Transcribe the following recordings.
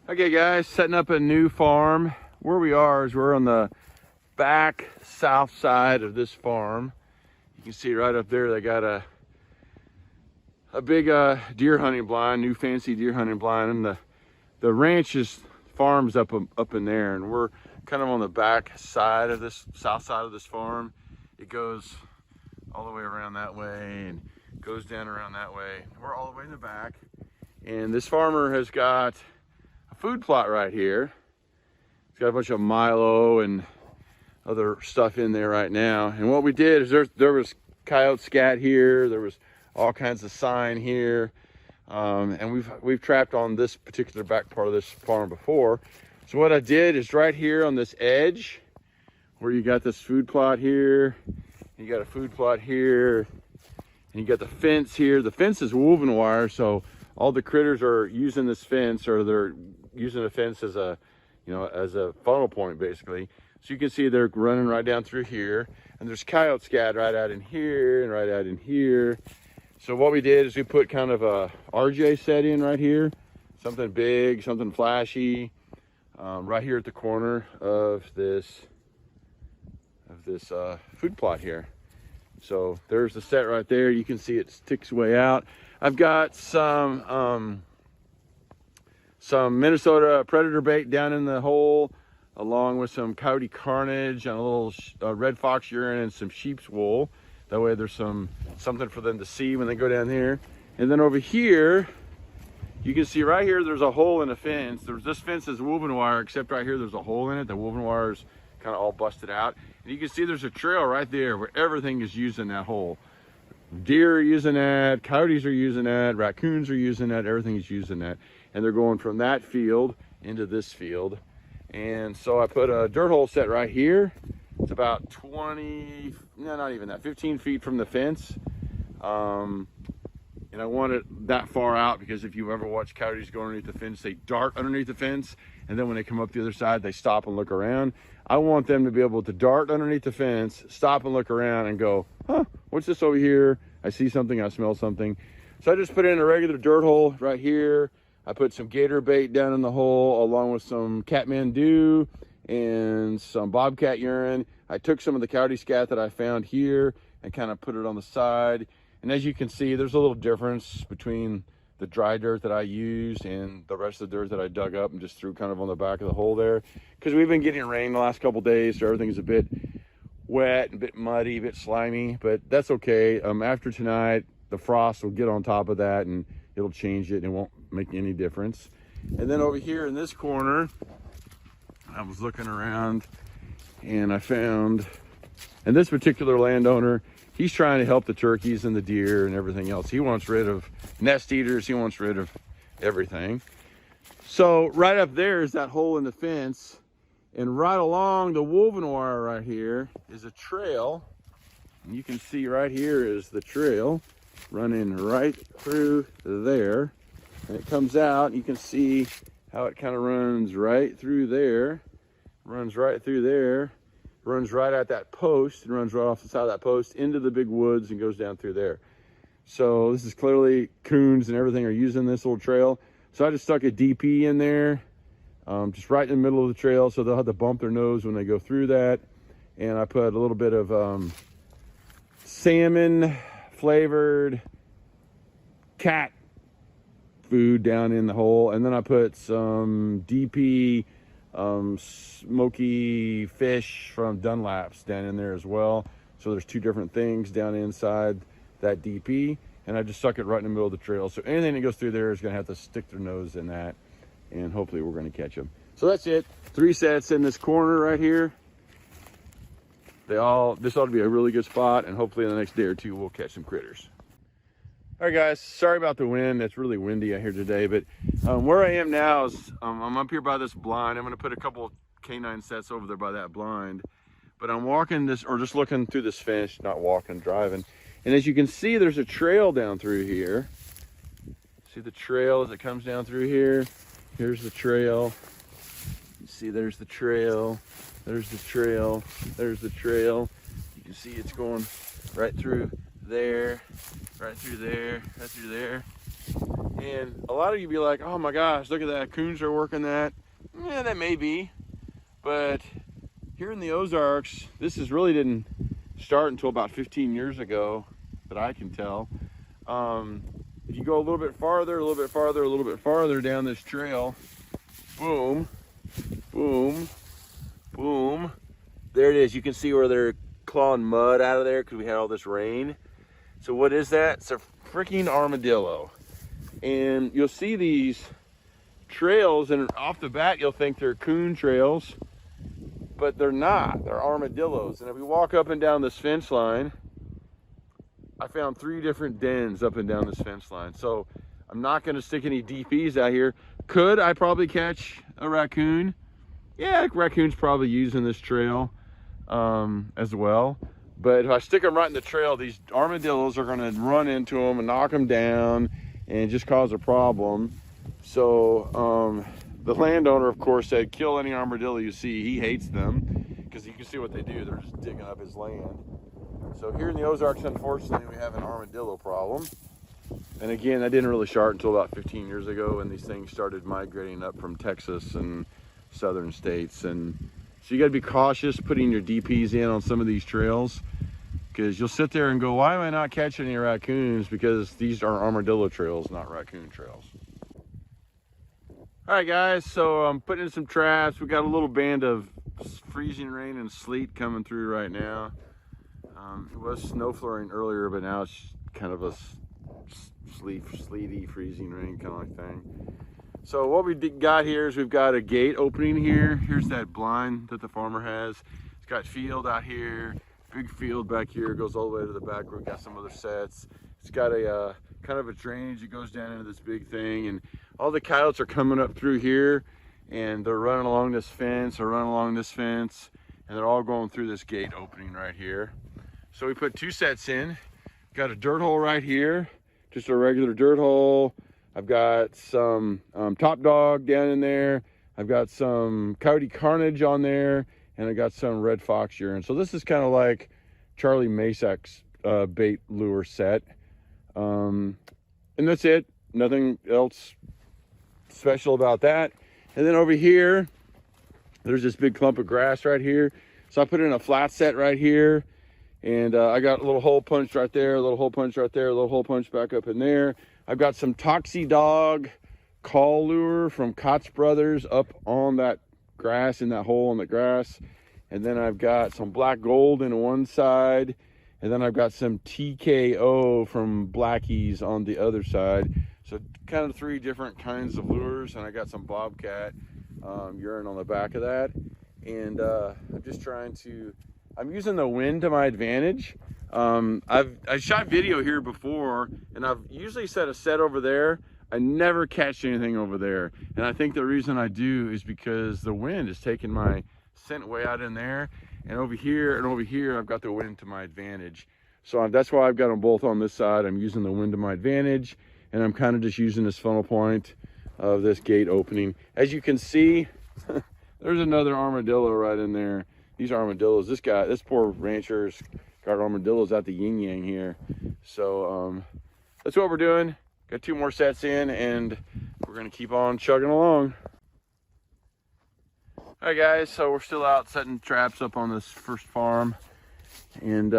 Okay guys, setting up a new farm. Where we are is we're on the back south side of this farm. You can see right up there they got a big deer hunting blind, new fancy deer hunting blind, and the ranch's farm's up in there, and we're kind of on the back side of this south side of this farm. It goes all the way around that way and goes down around that way. We're all the way in the back, and this farmer has got a food plot right here. It's got a bunch of milo and other stuff in there right now. And what we did is there was coyote scat here, there was all kinds of sign here, and we've trapped on this particular back part of this farm before. So what I did is right here on this edge where you got this food plot here, you got a food plot here, and you got the fence here. The fence is woven wire, so all the critters are using this fence, or they're using the fence as a, as a funnel point basically. So you can see they're running right down through here, and there's coyote scat right out in here and right out in here. So what we did is we put kind of a RJ set in right here, something big, something flashy, right here at the corner of this food plot here. So there's the set right there. You can see it sticks way out. I've got some Minnesota predator bait down in the hole, along with some Coyote carnage and a little red fox urine and some sheep's wool. That way there's something for them to see when they go down here. And then over here, you can see right here, there's a hole in the fence. This fence is woven wire, except right here, there's a hole in it. The woven wire is kind of all busted out. And you can see there's a trail right there where everything is using that hole. Deer are using that, coyotes are using that, raccoons are using that, everything is using that. And they're going from that field into this field. And so I put a dirt hole set right here. It's about 20, no, not even that, 15 feet from the fence. And I want it that far out because if you ever watch coyotes go underneath the fence, they dart underneath the fence, and then when they come up the other side, they stop and look around. I want them to be able to dart underneath the fence, stop and look around and go, huh, what's this over here? I see something, I smell something. So I just put in a regular dirt hole right here. I put some gator bait down in the hole, along with some Kathmandu and some bobcat urine. I took some of the coyote scat that I found here and kind of put it on the side. And as you can see, there's a little difference between the dry dirt that I used and the rest of the dirt that I dug up and just threw kind of on the back of the hole there. Because we've been getting rain the last couple days, so everything's a bit wet, a bit muddy, a bit slimy, but that's okay. After tonight, the frost will get on top of that and it'll change it and it won't make any difference. And then over here in this corner, I was looking around and I found, and this particular landowner, he's trying to help the turkeys and the deer and everything else. He wants rid of nest eaters. He wants rid of everything. So right up there is that hole in the fence. And right along the woven wire right here is a trail. And you can see right here is the trail running right through there. And it comes out, you can see how it kind of runs right through there, runs right through there, runs right at that post, and runs right off the side of that post into the big woods and goes down through there. So this is clearly coons and everything are using this little trail. So I just stuck a DP in there, just right in the middle of the trail, so they'll have to bump their nose when they go through that. And I put a little bit of salmon flavored cat food down in the hole, and then I put some DP smoky fish from Dunlap's down in there as well. So there's two different things down inside that DP, and I just stuck it right in the middle of the trail. So anything that goes through there is going to have to stick their nose in that, and hopefully we're going to catch them. So that's it. 3 sets in this corner right here. This ought to be a really good spot, and hopefully in the next day or two we'll catch some critters. All right guys, sorry about the wind. It's really windy out here today, but where I am now is I'm up here by this blind. I'm going to put a couple of canine sets over there by that blind, but I'm walking this, or just looking through this fence, not walking, driving. And as you can see, there's a trail down through here. See the trail as it comes down through here? Here's the trail. You see there's the trail, there's the trail, there's the trail. You can see it's going right through there, right through there, right through there. And a lot of you be like, oh my gosh, look at that, coons are working that. Yeah, that may be, but here in the Ozarks, this really didn't start until about 15 years ago that I can tell. If you go a little bit farther, a little bit farther, a little bit farther down this trail, boom, boom, boom, there it is. You can see where they're clawing mud out of there because we had all this rain. So what is that? It's a freaking armadillo. And you'll see these trails, and off the bat you'll think they're coon trails, but they're not. They're armadillos. And if we walk up and down this fence line, I found 3 different dens up and down this fence line. So I'm not going to stick any DPs out here. Could I probably catch a raccoon? Yeah, raccoon's probably using this trail as well. But if I stick them right in the trail, these armadillos are going to run into them and knock them down and just cause a problem. So the landowner, of course, said kill any armadillo you see. He hates them because you can see what they do. They're just digging up his land. So here in the Ozarks, unfortunately, we have an armadillo problem. And again, that didn't really start until about 15 years ago when these things started migrating up from Texas and southern states. And so you got to be cautious putting your DPs in on some of these trails, because you'll sit there and go, why am I not catching any raccoons? Because these are armadillo trails, not raccoon trails. All right, guys, so I'm putting in some traps. We got a little band of freezing rain and sleet coming through right now. It was snow flurrying earlier, but now it's kind of a sleety, freezing rain kind of like thing. So what we got here is we've got a gate opening here. Here's that blind that the farmer has. It's got field out here, big field back here, goes all the way to the back where we've got some other sets. It's got a kind of a drainage that goes down into this big thing, and all the coyotes are coming up through here, and they're running along this fence, or running along this fence, and they're all going through this gate opening right here. So we put 2 sets in. Got a dirt hole right here, just a regular dirt hole. I've got some top dog down in there. I've got some Coyote Carnage on there, and I got some red fox urine. So this is kind of like Charlie Masak's bait lure set. And that's it. Nothing else special about that. And then over here, there's this big clump of grass right here. So I put in a flat set right here. And I got a little hole punch right there, a little hole punch right there, a little hole punch back up in there. I've got some Toxie Dog call lure from Koch Brothers up on that grass, in that hole in the grass. And then I've got some black gold in one side. And then I've got some TKO from Blackie's on the other side. So kind of 3 different kinds of lures. And I got some bobcat urine on the back of that. And I'm just trying to, I'm using the wind to my advantage. I shot video here before, and I've usually set a set over there. I never catch anything over there. And I think the reason I do is because the wind is taking my scent way out in there. And over here, I've got the wind to my advantage. So that's why I've got them both on this side. I'm using the wind to my advantage, and I'm kind of just using this funnel point of this gate opening. As you can see, there's another armadillo right in there. These armadillos, this poor rancher's got armadillos out the yin yang here. So that's what we're doing. Got 2 more sets in, and we're gonna keep on chugging along. All right, guys, so we're still out setting traps up on this first farm, and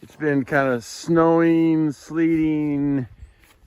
it's been kind of snowing, sleeting,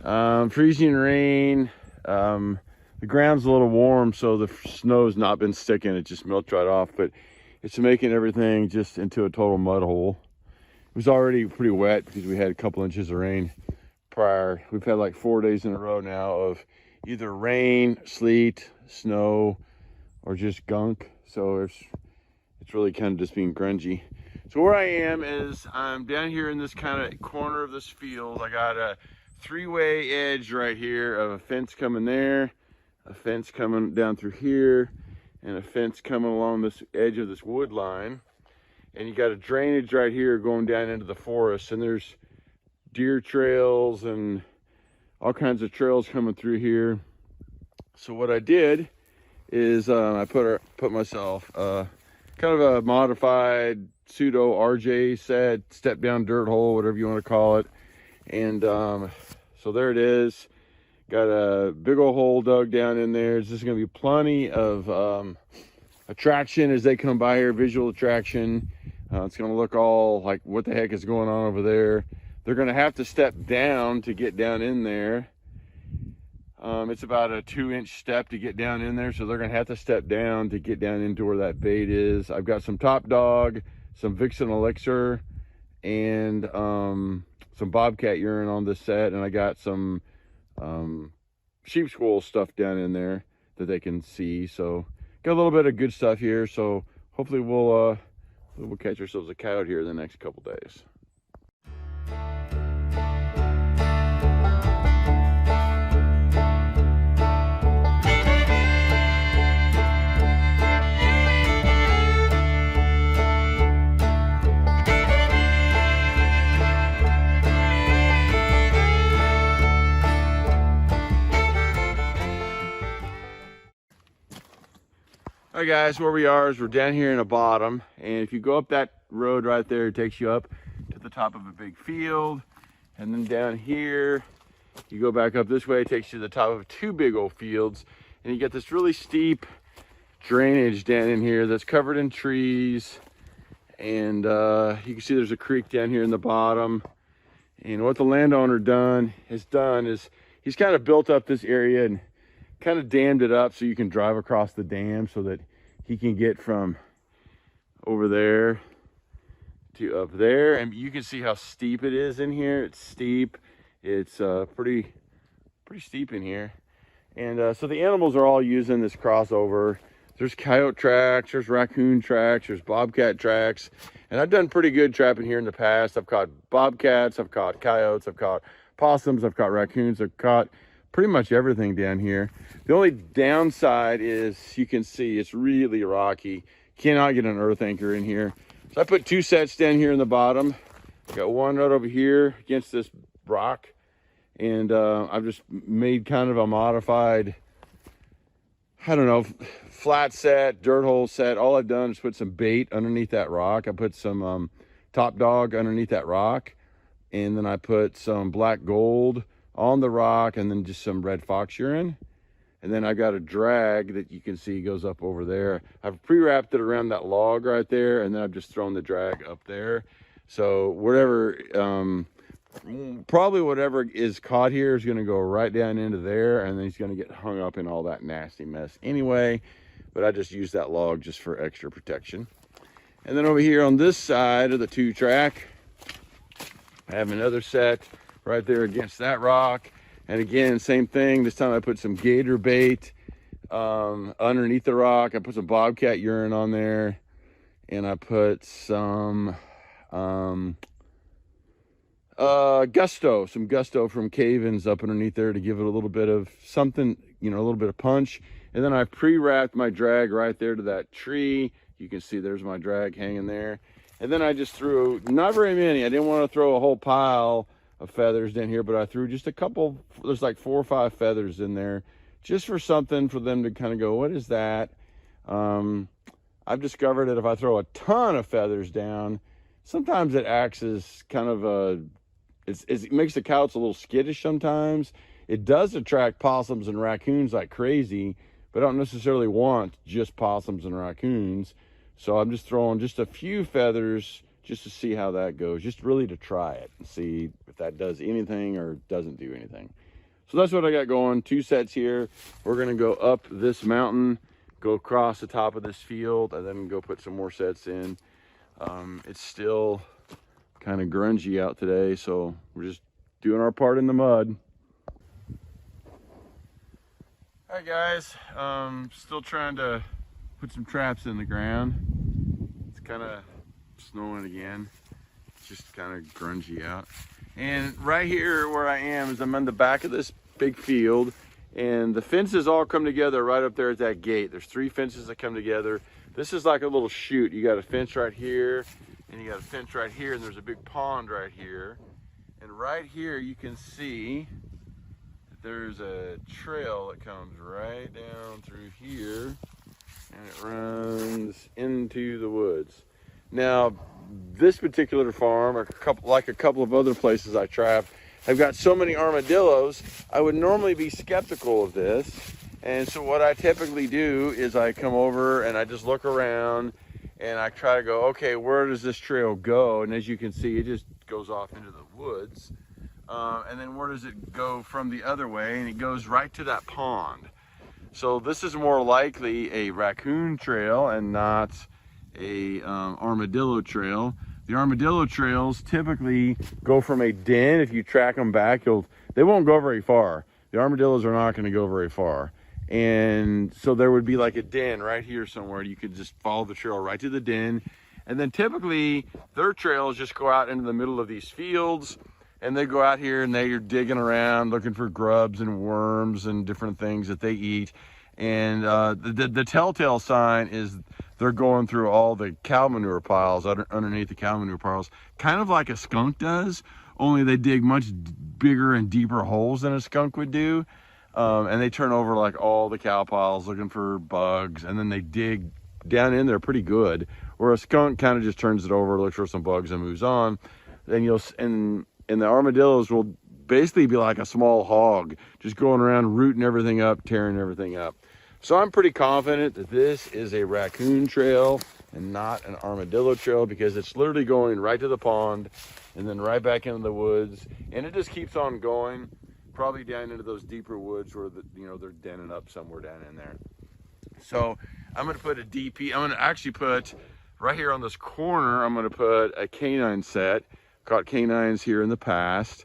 freezing rain. The ground's a little warm, so the snow's not been sticking. It just melts right off, but it's making everything just into a total mud hole. It was already pretty wet because we had a couple inches of rain prior. We've had like 4 days in a row now of either rain, sleet, snow, or just gunk. So it's really kind of just being grungy. So where I am is I'm down here in this kind of corner of this field. I got a 3-way edge right here of a fence coming there, a fence coming down through here, and a fence coming along this edge of this wood line. And you got a drainage right here going down into the forest, and there's deer trails and all kinds of trails coming through here. So what I did is I put myself kind of a modified pseudo RJ set, step down dirt hole, whatever you want to call it, and So there it is. Got a big old hole dug down in there. There's just going to be plenty of attraction as they come by here, visual attraction. It's going to look all like, what the heck is going on over there? They're going to have to step down to get down in there. It's about a 2-inch step to get down in there, so they're going to have to step down to get down into where that bait is. I've got some Top Dog, some Vixen Elixir, and some Bobcat urine on this set, and I got some sheep squirrel stuff down in there that they can see. So got a little bit of good stuff here, so hopefully we'll catch ourselves a coyote here in the next couple days. All right, guys, where we are is we're down here in the bottom, and if you go up that road right there, it takes you up to the top of a big field, and then down here you go back up this way, it takes you to the top of 2 big old fields, and you get this really steep drainage down in here that's covered in trees, and you can see there's a creek down here in the bottom. And what the landowner has done is he's kind of built up this area and kind of dammed it up so you can drive across the dam, so that he can get from over there to up there. And you can see how steep it is in here. It's steep. It's pretty steep in here. And so the animals are all using this crossover. There's coyote tracks, there's raccoon tracks, there's bobcat tracks. And I've done pretty good trapping here in the past. I've caught bobcats, I've caught coyotes, I've caught possums, I've caught raccoons, I've caught pretty much everything down here. The only downside is you can see it's really rocky. Cannot get an earth anchor in here. So I put 2 sets down here in the bottom. Got one right over here against this rock. And I've just made kind of a modified, I don't know, flat set, dirt hole set. All I've done is put some bait underneath that rock. I put some Top Dog underneath that rock. And then I put some black gold on the rock, and then just some red fox urine. And then I got a drag that you can see goes up over there. I've pre-wrapped it around that log right there, and then I've just thrown the drag up there. So whatever, probably whatever is caught here is gonna go right down into there, and then he's gonna get hung up in all that nasty mess anyway. But I just use that log just for extra protection. And then over here on this side of the 2-track, I have another set right there against that rock. And again, same thing. This time I put some gator bait underneath the rock. I put some bobcat urine on there, and I put some gusto from Cavens up underneath there to give it a little bit of something, you know, a little bit of punch. And then I pre-wrapped my drag right there to that tree. You can see there's my drag hanging there. And then I just threw, not very many. I didn't want to throw a whole pile of feathers in here, but I threw just a couple. There's like 4 or 5 feathers in there, just for something for them to kind of go, what is that? I've discovered that if I throw a ton of feathers down, sometimes it acts as kind of a, it makes the coyotes a little skittish sometimes. It does attract possums and raccoons like crazy, but I don't necessarily want just possums and raccoons. So I'm just throwing just a few feathers just to see how that goes, just really to try it and see if that does anything or doesn't do anything. So that's what I got going. 2 sets here. We're gonna go up this mountain, go across the top of this field, and then go put some more sets in. It's still kind of grungy out today, so we're just doing our part in the mud. All right, guys, still trying to put some traps in the ground. It's kind of snowing again. It's just kind of grungy out. And right here where I am is I'm on the back of this big field, and the fences all come together right up there at that gate. There's 3 fences that come together. This is like a little chute. You got a fence right here, and you got a fence right here, and there's a big pond right here. And right here you can see that there's a trail that comes right down through here, and it runs into the woods. Now, this particular farm, or like a couple of other places I trap, I've got so many armadillos, I would normally be skeptical of this. And so what I typically do is I come over and I just look around and I try to go, okay, where does this trail go? And as you can see, it just goes off into the woods. And then where does it go from the other way? And it goes right to that pond. So this is more likely a raccoon trail and not a armadillo trail. The armadillo trails typically go from a den. If you track them back, they won't go very far. The armadillos are not going to go very far. And so there would be like a den right here somewhere. You could just follow the trail right to the den. And then typically their trails just go out into the middle of these fields, and they go out here and they're digging around looking for grubs and worms and different things that they eat. And the telltale sign is they're going through all the cow manure piles underneath the cow manure piles, kind of like a skunk does, only they dig much bigger and deeper holes than a skunk would do. And they turn over like all the cow piles looking for bugs, and then they dig down in there pretty good. Where a skunk kind of just turns it over, looks for some bugs, and moves on. Then and the armadillos will basically be like a small hog, just going around rooting everything up, tearing everything up. So I'm pretty confident that this is a raccoon trail and not an armadillo trail, because it's literally going right to the pond and then right back into the woods, and it just keeps on going, probably down into those deeper woods where they're denning up somewhere down in there. So I'm going to put a DP. I'm going to actually put right here on this corner, I'm going to put a canine set. Caught canines here in the past.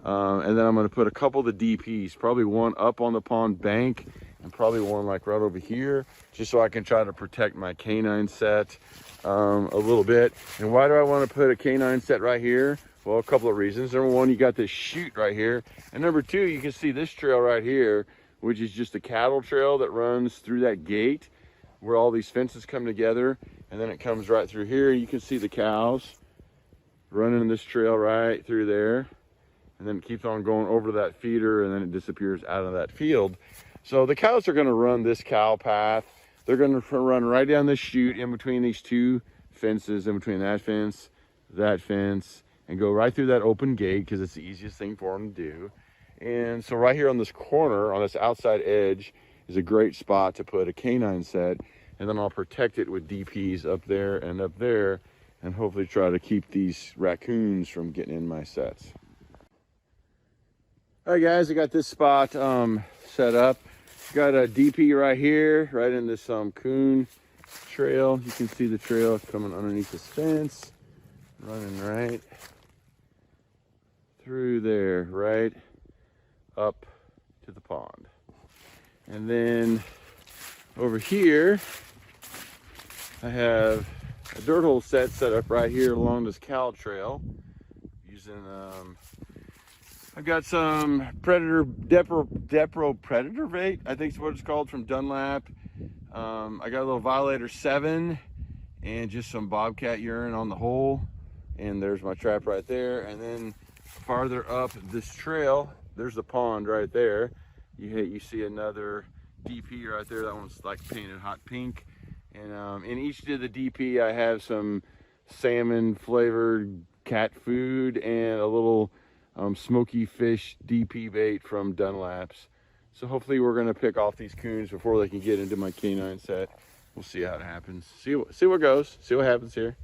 And then I'm going to put a couple of the DPs, probably one up on the pond bank and probably one like right over here, just so I can try to protect my canine set a little bit. And why do I want to put a canine set right here? Well, a couple of reasons. Number one, you got this chute right here. And number two, you can see this trail right here, which is just a cattle trail that runs through that gate where all these fences come together. And then it comes right through here. You can see the cows running this trail right through there. And then it keeps on going over to that feeder, and then it disappears out of that field. So the cows are going to run this cow path. They're going to run right down this chute in between these two fences, in between that fence, and go right through that open gate, because it's the easiest thing for them to do. And so right here on this corner, on this outside edge, is a great spot to put a canine set, and then I'll protect it with DPs up there, and hopefully try to keep these raccoons from getting in my sets. All right, guys, I got this spot set up. Got a DP right here, right in this coon trail. You can see the trail coming underneath this fence, running right through there, right up to the pond. And then over here, I have a dirt hole set up right here along this cow trail using I've got some Depro Predator bait, I think is what it's called, from Dunlap. I got a little Violator 7 and just some bobcat urine on the hole, and there's my trap right there. And then farther up this trail, there's the pond right there. You see another DP right there. That one's like painted hot pink. And in each of the DP, I have some salmon flavored cat food and a little smoky fish DP bait from Dunlap's. So hopefully we're going to pick off these coons before they can get into my canine set. We'll see how it happens. See what goes. See what happens here.